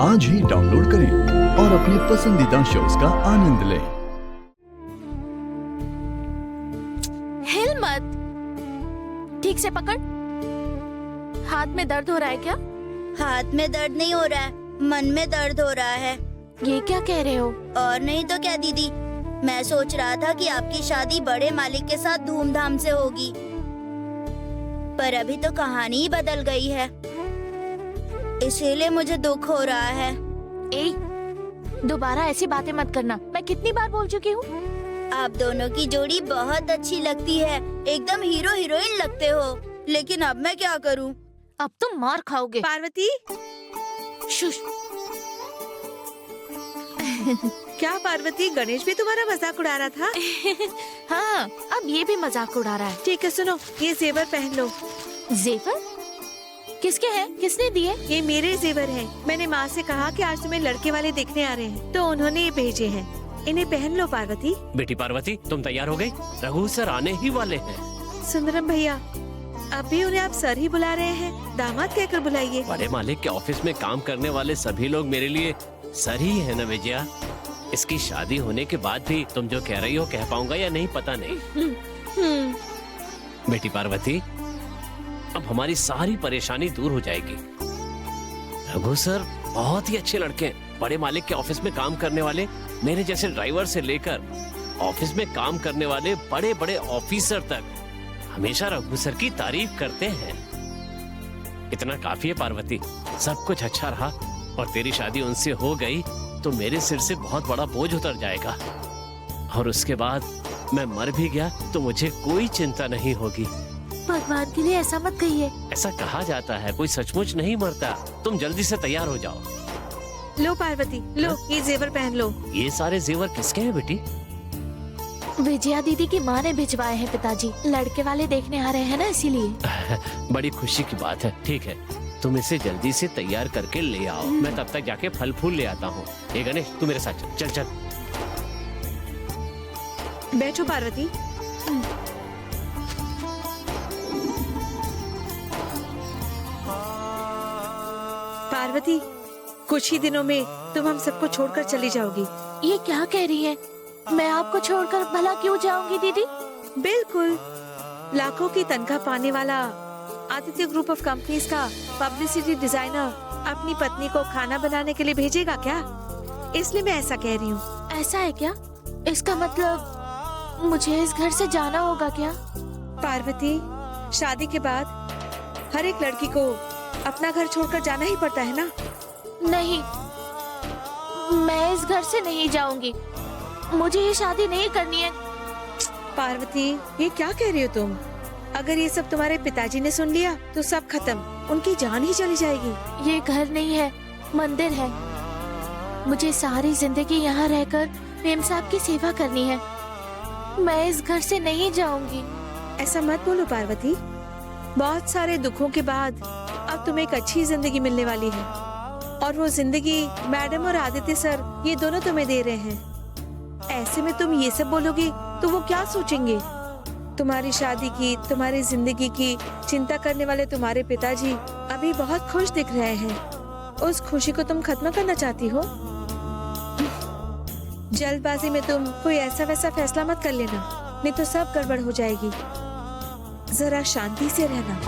आज ही डाउनलोड करें और अपने पसंदीदा शोज का आनंद लें। हिल मत, ठीक से पकड़। हाथ में दर्द हो रहा है क्या? हाथ में दर्द नहीं हो रहा है, मन में दर्द हो रहा है। ये क्या कह रहे हो? और नहीं तो क्या दीदी, मैं सोच रहा था कि आपकी शादी बड़े मालिक के साथ धूमधाम से होगी, पर अभी तो कहानी ही बदल गई है, इसीलिए मुझे दुख हो रहा है। ए, दोबारा ऐसी बातें मत करना। मैं कितनी बार बोल चुकी हूँ। आप दोनों की जोड़ी बहुत अच्छी लगती है, एकदम हीरो हीरोइन लगते हो, लेकिन अब मैं क्या करूँ? अब तुम मार खाओगे। पार्वती, शुश। क्या पार्वती, गणेश भी तुम्हारा मजाक उड़ा रहा था? हाँ, अब ये भी मजाक उड़ा रहा है। ठीक है, सुनो, ये जेवर पहन लो। जेवर? किसके हैं? किसने दिए? ये मेरे जेवर हैं। मैंने माँ से कहा कि आज तुम्हें लड़के वाले देखने आ रहे हैं, तो उन्होंने ये भेजे हैं। इन्हें पहन लो पार्वती। बेटी पार्वती, तुम तैयार हो गई? रघु सर आने ही वाले हैं। सुंदरम भैया, अभी उन्हें आप सर ही बुला रहे हैं, दामाद कहकर बुलाइए। बड़े मालिक के ऑफिस में काम करने वाले सभी लोग मेरे लिए सर ही है ना विजया। इसकी शादी होने के बाद भी तुम जो कह रही हो कह पाऊंगा या नहीं पता नहीं। बेटी पार्वती, अब हमारी सारी परेशानी दूर हो जाएगी। रघु सर बहुत ही अच्छे लड़के हैं। बड़े मालिक के ऑफिस में काम करने वाले मेरे जैसे ड्राइवर से लेकर ऑफिस में काम करने वाले बड़े बड़े ऑफिसर तक हमेशा रघु सर की तारीफ करते हैं। इतना काफी है पार्वती, सब कुछ अच्छा रहा और तेरी शादी उनसे हो गई तो मेरे सिर से बहुत बड़ा बोझ उतर जाएगा, और उसके बाद मैं मर भी गया तो मुझे कोई चिंता नहीं होगी। भगवान के लिए ऐसा मत कहिए। ऐसा कहा जाता है, कोई सचमुच नहीं मरता। तुम जल्दी से तैयार हो जाओ। लो पार्वती, लो ये जेवर पहन लो। ये सारे जेवर किसके हैं बेटी? विजया दीदी की माँ ने भिजवाए हैं पिताजी। लड़के वाले देखने आ रहे हैं ना, इसीलिए। बड़ी खुशी की बात है। ठीक है, तुम इसे जल्दी से तैयार करके ले आओ। मैं तब तक जाके फल फूल ले आता हूँ। ये गणेश, तू मेरे साथ चल। चल चल। बैठो पार्वती। पार्वती, कुछ ही दिनों में तुम हम सबको छोड़कर चली जाओगी। ये क्या कह रही है? मैं आपको छोड़कर भला क्यों जाऊंगी दीदी? बिल्कुल, लाखों की तनख्वाह पाने वाला आदित्य ग्रुप ऑफ कंपनीज का पब्लिसिटी डिजाइनर अपनी पत्नी को खाना बनाने के लिए भेजेगा क्या? इसलिए मैं ऐसा कह रही हूँ। ऐसा है क्या? इसका मतलब मुझे इस घर से जाना होगा क्या? पार्वती, शादी के बाद हर एक लड़की को अपना घर छोड़कर जाना ही पड़ता है ना? नहीं, मैं इस घर से नहीं जाऊंगी। मुझे ये शादी नहीं करनी है। पार्वती, ये क्या कह रही हो तुम? अगर ये सब तुम्हारे पिताजी ने सुन लिया तो सब खत्म, उनकी जान ही चली जाएगी। ये घर नहीं है, मंदिर है। मुझे सारी जिंदगी यहाँ रहकर प्रेम साहब की सेवा करनी है। मैं इस घर से नहीं जाऊंगी। ऐसा मत बोलो पार्वती, बहुत सारे दुखों के बाद अब तुम्हें एक अच्छी जिंदगी मिलने वाली है, और वो जिंदगी मैडम और आदित्य सर ये दोनों तुम्हें दे रहे हैं। ऐसे में तुम ये सब बोलोगे तो वो क्या सोचेंगे? तुम्हारी शादी की, तुम्हारी जिंदगी की चिंता करने वाले तुम्हारे पिताजी अभी बहुत खुश दिख रहे हैं। उस खुशी को तुम खत्म करना चाहती हो? जल्दबाजी में तुम कोई ऐसा वैसा फैसला मत कर लेना, नहीं तो सब गड़बड़ हो जाएगी। जरा शांति से रहना।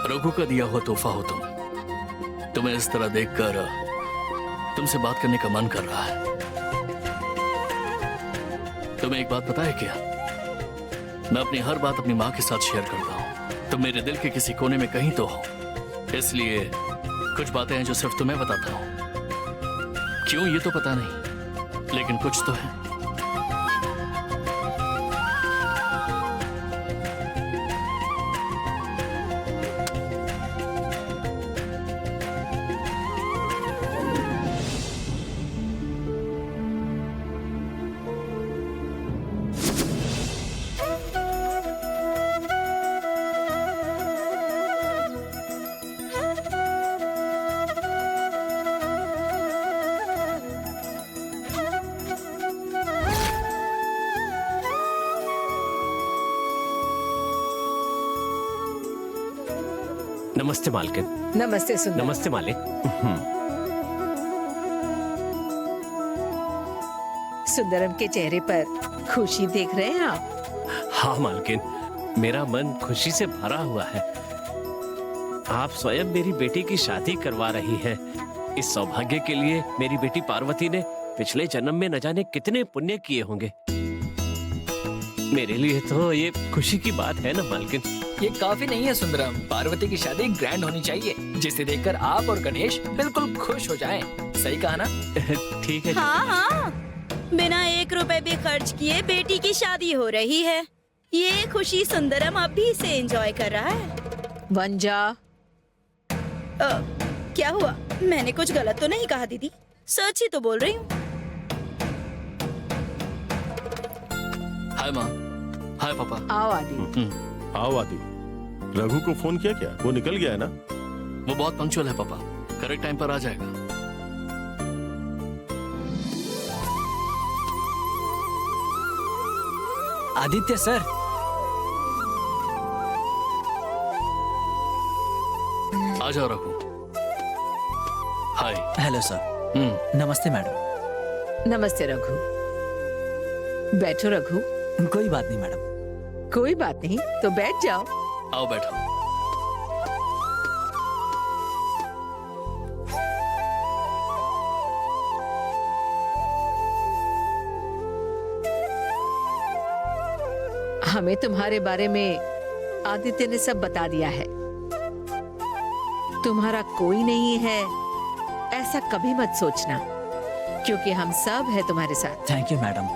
रघु का दिया हुआ तोहफा हो तुम। तुम्हें इस तरह देखकर तुमसे बात करने का मन कर रहा है। तुम्हें एक बात पता है क्या? मैं अपनी हर बात अपनी माँ के साथ शेयर करता हूँ। तुम मेरे दिल के किसी कोने में कहीं तो हो, इसलिए कुछ बातें हैं जो सिर्फ तुम्हें बताता हूँ। क्यों ये तो पता नहीं, लेकिन कुछ तो है। नमस्ते मालकिन। नमस्ते सुंदर। नमस्ते मालिक। सुंदरम के चेहरे पर खुशी देख रहे हैं आप? हाँ मालकिन, मेरा मन खुशी से भरा हुआ है। आप स्वयं मेरी बेटी की शादी करवा रही हैं। इस सौभाग्य के लिए मेरी बेटी पार्वती ने पिछले जन्म में न जाने कितने पुण्य किए होंगे। मेरे लिए तो ये खुशी की बात है ना मालकिन। ये काफी नहीं है सुंदरम, पार्वती की शादी ग्रैंड होनी चाहिए, जिसे देखकर आप और गणेश बिल्कुल खुश हो जाएं। सही कहा ना? ठीक है। हाँ हाँ, बिना 1 रुपए भी खर्च किए बेटी की शादी हो रही है। ये खुशी सुंदरम अभी से एंजॉय कर रहा है। वंजा, क्या हुआ? मैंने कुछ गलत तो नहीं कहा दीदी? सच ही तो बोल रही हूँ। हाय माँ। हाय पापा। आओ आदि। आओ आदि। रघु को फोन किया क्या? वो निकल गया है ना? वो बहुत पंक्चुअल है पापा, करेक्ट टाइम पर आ जाएगा। आदित्य सर, आ जाओ रघु। हाय। Hello sir. नमस्ते मैडम। नमस्ते रघु। बैठो रघु। कोई बात नहीं मैडम। कोई बात नहीं तो बैठ जाओ। आओ बैठो। हमें तुम्हारे बारे में आदित्य ने सब बता दिया है। तुम्हारा कोई नहीं है ऐसा कभी मत सोचना, क्योंकि हम सब है तुम्हारे साथ। Thank you madam.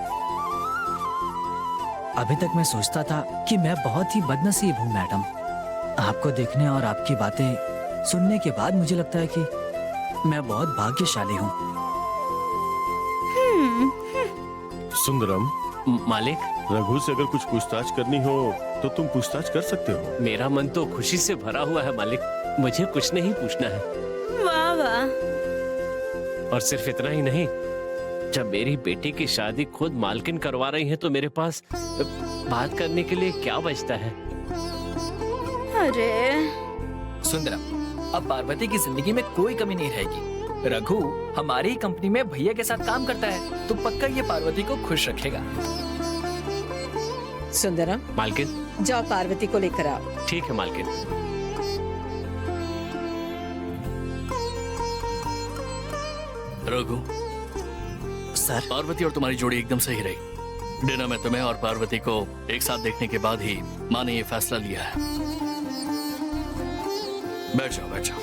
अभी तक मैं सोचता था कि मैं बहुत ही बदनसीब हूँ मैडम। आपको देखने और आपकी बातें सुनने के बाद मुझे लगता है कि मैं बहुत भाग्यशाली हूँ। सुंदरम, मालिक, रघु से अगर कुछ पूछताछ करनी हो तो तुम पूछताछ कर सकते हो। मेरा मन तो खुशी से भरा हुआ है मालिक। मुझे कुछ नहीं पूछना है। वाह वाह। और सिर्फ इतना ही नहीं, जब मेरी बेटी की शादी खुद मालकिन करवा रही है तो मेरे पास बात करने के लिए क्या बचता है? अरे सुंदरम, अब पार्वती की जिंदगी में कोई कमी नहीं रहेगी। रघु हमारी कंपनी में भैया के साथ काम करता है, तो पक्का ये पार्वती को खुश रखेगा। सुंदरम, मालकिन। जाओ पार्वती को लेकर आओ। ठीक है मालकिन। रघु सर, पार्वती और तुम्हारी जोड़ी एकदम सही रही। डिनर में तुम्हें और पार्वती को एक साथ देखने के बाद ही माँ ने ये फैसला लिया है। बैठ जाओ बैठ जाओ।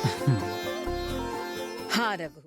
हाँ रघु,